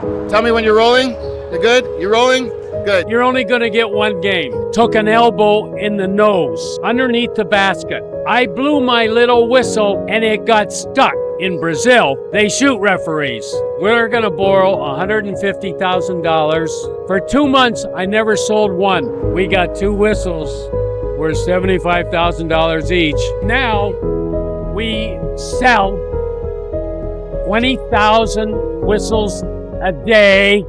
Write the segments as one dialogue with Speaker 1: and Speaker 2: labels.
Speaker 1: Tell me when you're rolling. You're good? You're rolling? Good.
Speaker 2: You're only going to get one game. Took an elbow in the nose, underneath the basket. I blew my little whistle and it got stuck. In Brazil, they shoot referees. We're going to borrow $150,000. For 2 months, I never sold one. We got 2 whistles worth $75,000 each. Now, we sell 20,000 whistles a day.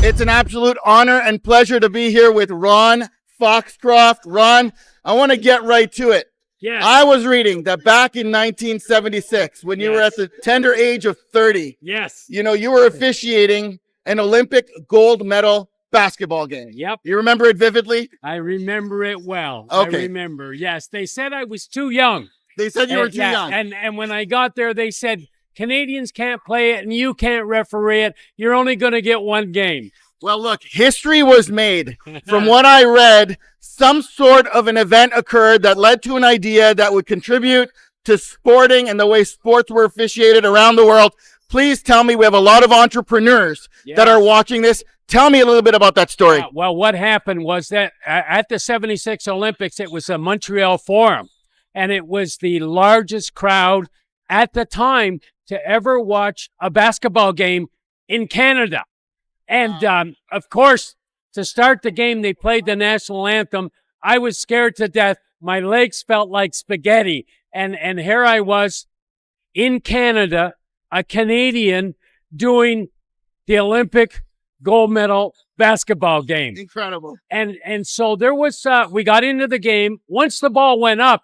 Speaker 1: It's an absolute honor and pleasure to be here with Ron Foxcroft. Ron, I want to get right to it.
Speaker 2: Yes.
Speaker 1: I was reading that back in 1976, when you were at the tender age of 30,
Speaker 2: Yes.
Speaker 1: you were officiating an Olympic gold medal basketball game.
Speaker 2: Yep.
Speaker 1: You remember it vividly?
Speaker 2: I remember it well.
Speaker 1: Okay.
Speaker 2: I remember. Yes. They said I was too young.
Speaker 1: They said you were too young.
Speaker 2: And when I got there, they said, Canadians can't play it and you can't referee it. You're only going to get one game.
Speaker 1: Well, look, history was made. From what I read, some sort of an event occurred that led to an idea that would contribute to sporting and the way sports were officiated around the world. Please tell me, we have a lot of entrepreneurs that are watching this. Tell me a little bit about that story.
Speaker 2: Well, what happened was that at the 76 Olympics, it was a Montreal Forum, and it was the largest crowd at the time to ever watch a basketball game in Canada. And, of course, to start the game, they played the national anthem. I was scared to death. My legs felt like spaghetti. And here I was in Canada, a Canadian, doing the Olympic gold medal basketball game.
Speaker 1: Incredible.
Speaker 2: And so there was, we got into the game. Once the ball went up,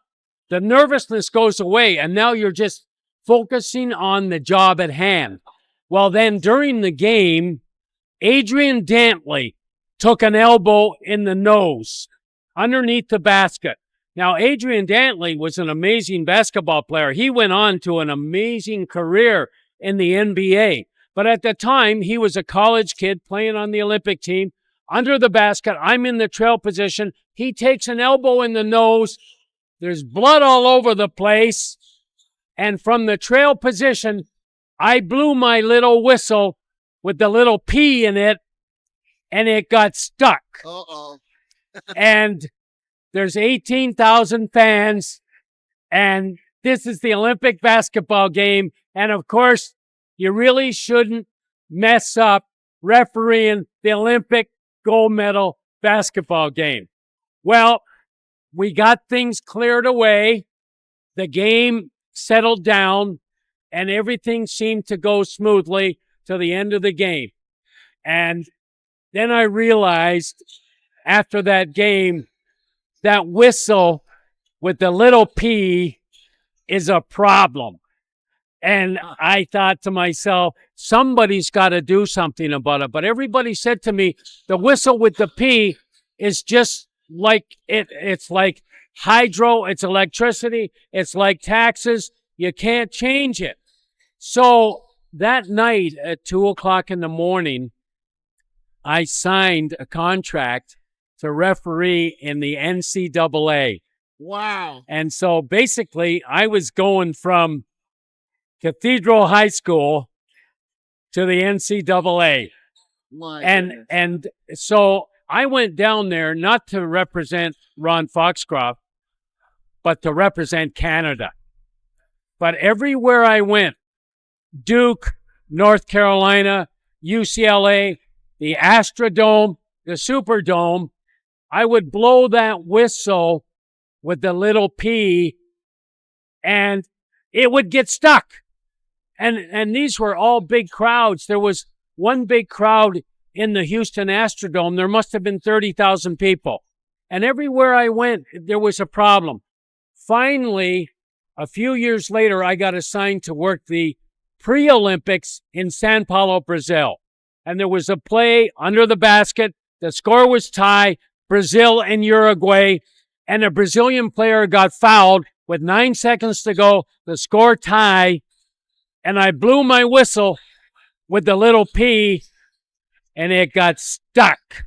Speaker 2: the nervousness goes away. And now you're just focusing on the job at hand. Well, then during the game, Adrian Dantley took an elbow in the nose underneath the basket. Now, Adrian Dantley was an amazing basketball player. He went on to an amazing career in the NBA. But at the time, he was a college kid playing on the Olympic team. Under the basket, I'm in the trail position. He takes an elbow in the nose. There's blood all over the place. And from the trail position, I blew my little whistle with the little P in it, and it got stuck.
Speaker 1: Uh-oh.
Speaker 2: And there's 18,000 fans, and this is the Olympic basketball game. And, of course, you really shouldn't mess up refereeing the Olympic gold medal basketball game. Well, we got things cleared away. The game settled down, and everything seemed to go smoothly to the end of the game. And then I realized after that game, that whistle with the little P is a problem. And I thought to myself, somebody's got to do something about it. But everybody said to me, the whistle with the P is just like it's like hydro, it's electricity, it's like taxes. You can't change it. So that night at 2:00 in the morning, I signed a contract to referee in the NCAA.
Speaker 1: Wow.
Speaker 2: And so basically, I was going from Cathedral High School to the NCAA. And so I went down there not to represent Ron Foxcroft, but to represent Canada. But everywhere I went, Duke, North Carolina, UCLA, the Astrodome, the Superdome, I would blow that whistle with the little P, and it would get stuck. And these were all big crowds. There was one big crowd in the Houston Astrodome. There must have been 30,000 people. And everywhere I went, there was a problem. Finally, a few years later, I got assigned to work the pre-Olympics in São Paulo, Brazil. And there was a play under the basket. The score was tie, Brazil and Uruguay. And a Brazilian player got fouled with 9 seconds to go. The score tie. And I blew my whistle with the little P, and it got stuck.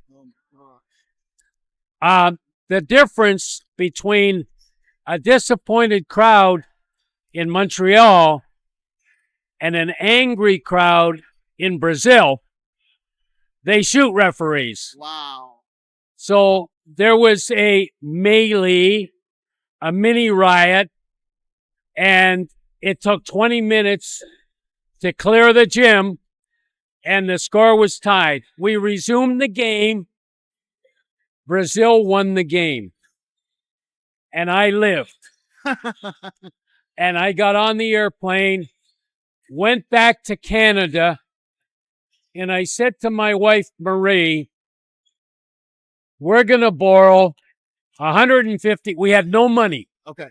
Speaker 2: The difference between a disappointed crowd in Montreal and an angry crowd in Brazil they shoot referees.
Speaker 1: Wow.
Speaker 2: So there was a melee, a mini riot, and it took 20 minutes to clear the gym, and the score was tied. We resumed the game. Brazil won the game. And I lived. And I got on the airplane, went back to Canada, and I said to my wife, Marie, we're going to borrow 150. We had no money.
Speaker 1: Okay.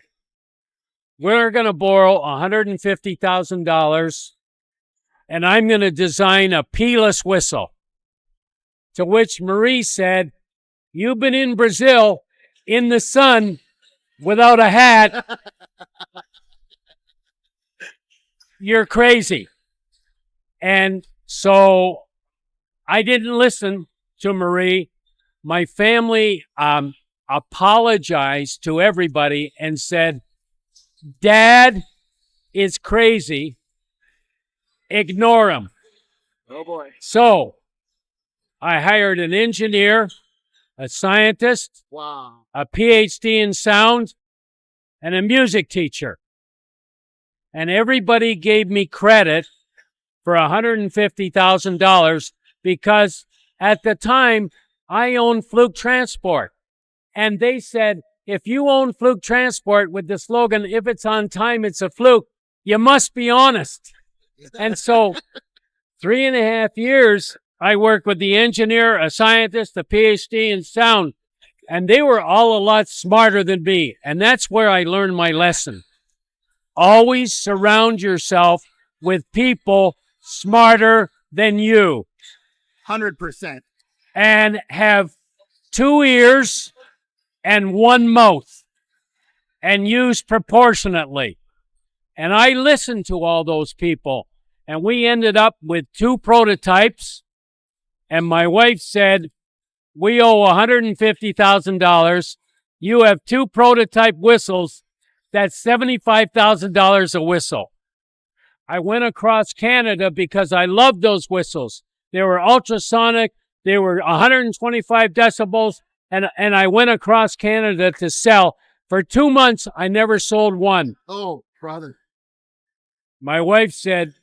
Speaker 2: We're going to borrow $150,000, and I'm going to design a P-less whistle. To which Marie said, you've been in Brazil in the sun without a hat. You're crazy. And so I didn't listen to Marie. My family apologized to everybody and said, Dad is crazy. Ignore him.
Speaker 1: Oh, boy.
Speaker 2: So I hired an engineer, a scientist,
Speaker 1: Wow.
Speaker 2: a PhD in sound, and a music teacher. And everybody gave me credit for $150,000 because at the time I owned Fluke Transport. And they said, if you own Fluke Transport with the slogan, if it's on time, it's a fluke, you must be honest. And so 3.5 years, I worked with the engineer, a scientist, a PhD in sound, and they were all a lot smarter than me. And that's where I learned my lesson. Always surround yourself with people smarter than you.
Speaker 1: 100%.
Speaker 2: And have 2 ears and 1 mouth. And use proportionately. And I listened to all those people. And we ended up with 2 prototypes. And my wife said, we owe $150,000. You have 2 prototype whistles. That's $75,000 a whistle. I went across Canada because I loved those whistles. They were ultrasonic. They were 125 decibels. And I went across Canada to sell. For 2 months, I never sold one.
Speaker 1: Oh, brother.
Speaker 2: My wife said,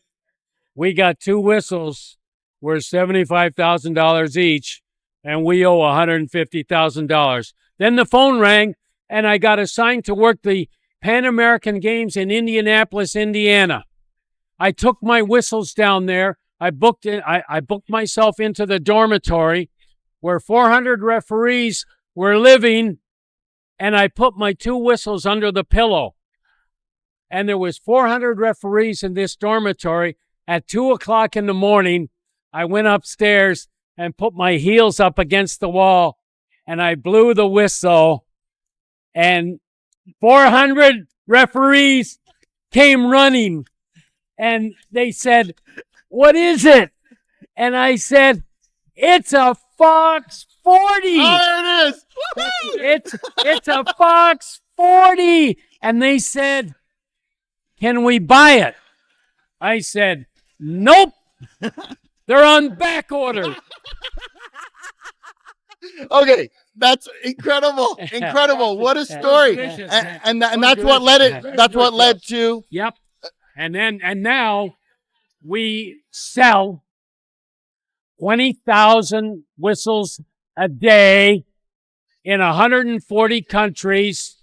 Speaker 2: we got 2 whistles worth $75,000 each, and we owe $150,000. Then the phone rang, and I got assigned to work the Pan American Games in Indianapolis, Indiana. I took my whistles down there. I booked myself into the dormitory where 400 referees were living, and I put my 2 whistles under the pillow. And there was 400 referees in this dormitory. At 2 o'clock in the morning, I went upstairs and put my heels up against the wall, and I blew the whistle, and 400 referees came running, and they said, what is it? And I said, it's a Fox 40.
Speaker 1: Oh, there it is.
Speaker 2: It's a Fox 40. And they said, can we buy it? I said, nope. They're on back order.
Speaker 1: Okay, that's incredible. Incredible. What a story. And that's what led it. That's what led to.
Speaker 2: Yep. And now we sell 20,000 whistles a day in 140 countries,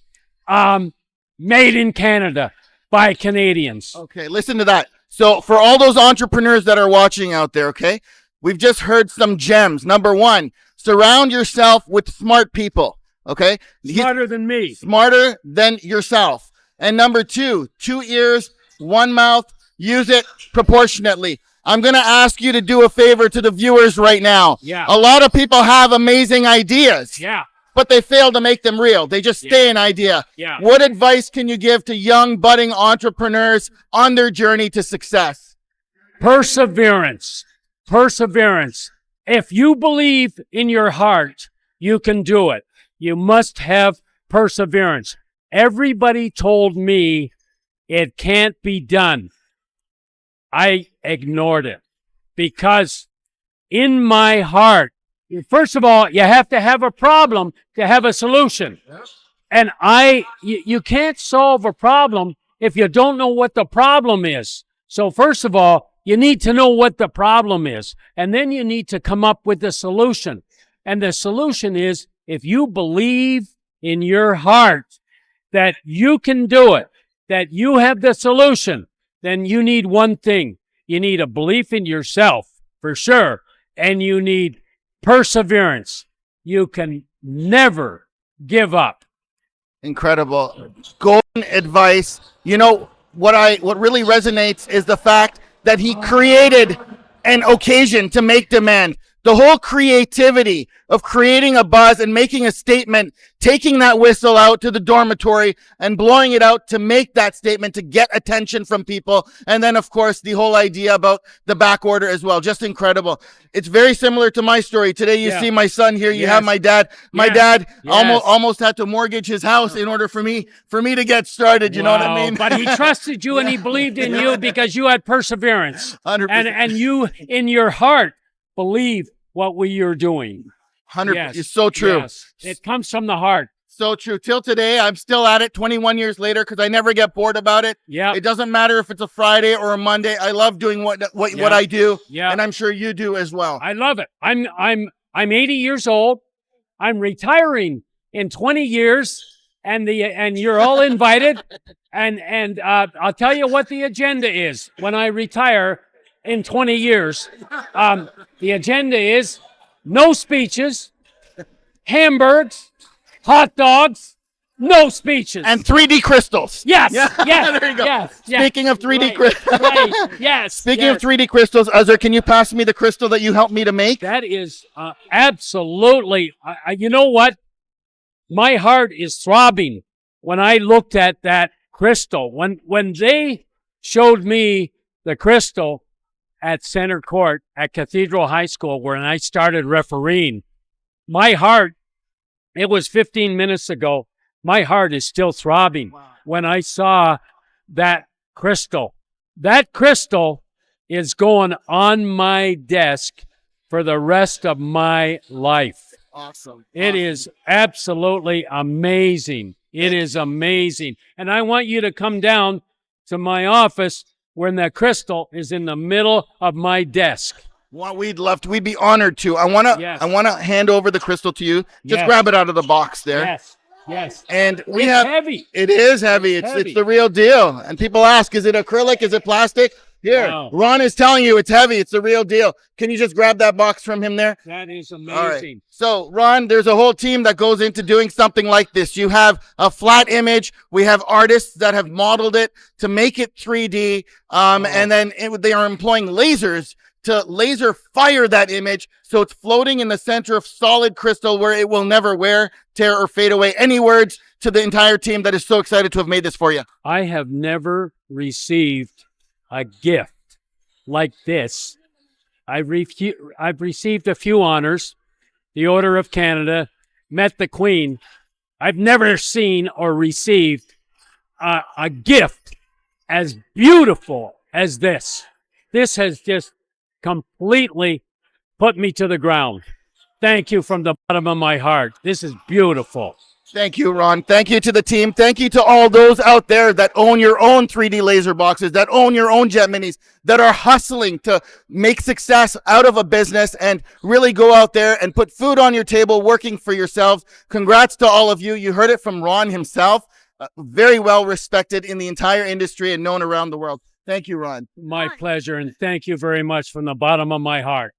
Speaker 2: made in Canada by Canadians.
Speaker 1: Okay, listen to that. So for all those entrepreneurs that are watching out there, okay, we've just heard some gems. Number 1, surround yourself with smart people, okay?
Speaker 2: Smarter than me.
Speaker 1: Smarter than yourself. And number 2, 2 ears, 1 mouth, use it proportionately. I'm going to ask you to do a favor to the viewers right now.
Speaker 2: Yeah.
Speaker 1: A lot of people have amazing ideas.
Speaker 2: Yeah.
Speaker 1: But they fail to make them real. They just stay an idea.
Speaker 2: Yeah.
Speaker 1: What advice can you give to young budding entrepreneurs on their journey to success?
Speaker 2: Perseverance. Perseverance. If you believe in your heart, you can do it. You must have perseverance. Everybody told me it can't be done. I ignored it because in my heart. First of all, you have to have a problem to have a solution. And you can't solve a problem if you don't know what the problem is. So first of all, you need to know what the problem is. And then you need to come up with the solution. And the solution is, if you believe in your heart that you can do it, that you have the solution, then you need one thing. You need a belief in yourself, for sure. And you need perseverance. You can never give up.
Speaker 1: Incredible. Golden advice. You know, what really resonates is the fact that he created an occasion to make demand. The whole creativity of creating a buzz and making a statement, taking that whistle out to the dormitory and blowing it out to make that statement, to get attention from people. And then, of course, the whole idea about the back order as well. Just incredible. It's very similar to my story. Today, you see my son here. You have my dad. My dad almost had to mortgage his house in order for me to get started. You know what I mean?
Speaker 2: But he trusted you and he believed in you because you had perseverance.
Speaker 1: 100%.
Speaker 2: And you, in your heart, believe what you're doing.
Speaker 1: 100%.
Speaker 2: Yes.
Speaker 1: It's so true.
Speaker 2: Yes. It comes from the heart.
Speaker 1: So true. Till today, I'm still at it 21 years later because I never get bored about it.
Speaker 2: Yeah.
Speaker 1: It doesn't matter if it's a Friday or a Monday. I love doing what I do.
Speaker 2: Yeah.
Speaker 1: And I'm sure you do as well.
Speaker 2: I love it. I'm 80 years old. I'm retiring in 20 years, and you're all invited. and I'll tell you what the agenda is when I retire in 20 years. The agenda is no speeches, hamburgers, hot dogs, no speeches.
Speaker 1: And 3D crystals.
Speaker 2: Yes,
Speaker 1: Yeah.
Speaker 2: yes,
Speaker 1: There you go.
Speaker 2: yes.
Speaker 1: Speaking of 3D crystals.
Speaker 2: Right, yes.
Speaker 1: Speaking of 3D crystals, Uzzer, can you pass me the crystal that you helped me to make?
Speaker 2: That is absolutely, you know what? My heart is throbbing when I looked at that crystal. When they showed me the crystal at Center Court at Cathedral High School, when I started refereeing, my heart, it was 15 minutes ago, my heart is still throbbing when I saw that crystal. That crystal is going on my desk for the rest of my life.
Speaker 1: Awesome.
Speaker 2: It is absolutely amazing. It is amazing. And I want you to come down to my office when that crystal is in the middle of my desk.
Speaker 1: Well, we'd be honored to. I want to hand over the crystal to you. Just grab it out of the box there.
Speaker 2: Yes.
Speaker 1: And
Speaker 2: it's heavy.
Speaker 1: It is heavy. It's the real deal. And people ask, is it acrylic? Is it plastic? Here,
Speaker 2: Wow.
Speaker 1: Ron is telling you it's heavy. It's the real deal. Can you just grab that box from him there?
Speaker 2: That is amazing.
Speaker 1: All right. So, Ron, there's a whole team that goes into doing something like this. You have a flat image. We have artists that have modeled it to make it 3D. And then they are employing lasers to laser fire that image so it's floating in the center of solid crystal where it will never wear, tear, or fade away. Any words to the entire team that is so excited to have made this for you?
Speaker 2: I have never received a gift like this. I've received a few honors, the Order of Canada, met the Queen. I've never seen or received a gift as beautiful as this. This has just completely put me to the ground. Thank you from the bottom of my heart. This is beautiful.
Speaker 1: Thank you, Ron. Thank you to the team. Thank you to all those out there that own your own 3D laser boxes, that own your own jet minis, that are hustling to make success out of a business and really go out there and put food on your table, working for yourselves. Congrats to all of you. You heard it from Ron himself. Very well respected in the entire industry and known around the world. Thank you, Ron.
Speaker 2: My pleasure, and thank you very much from the bottom of my heart.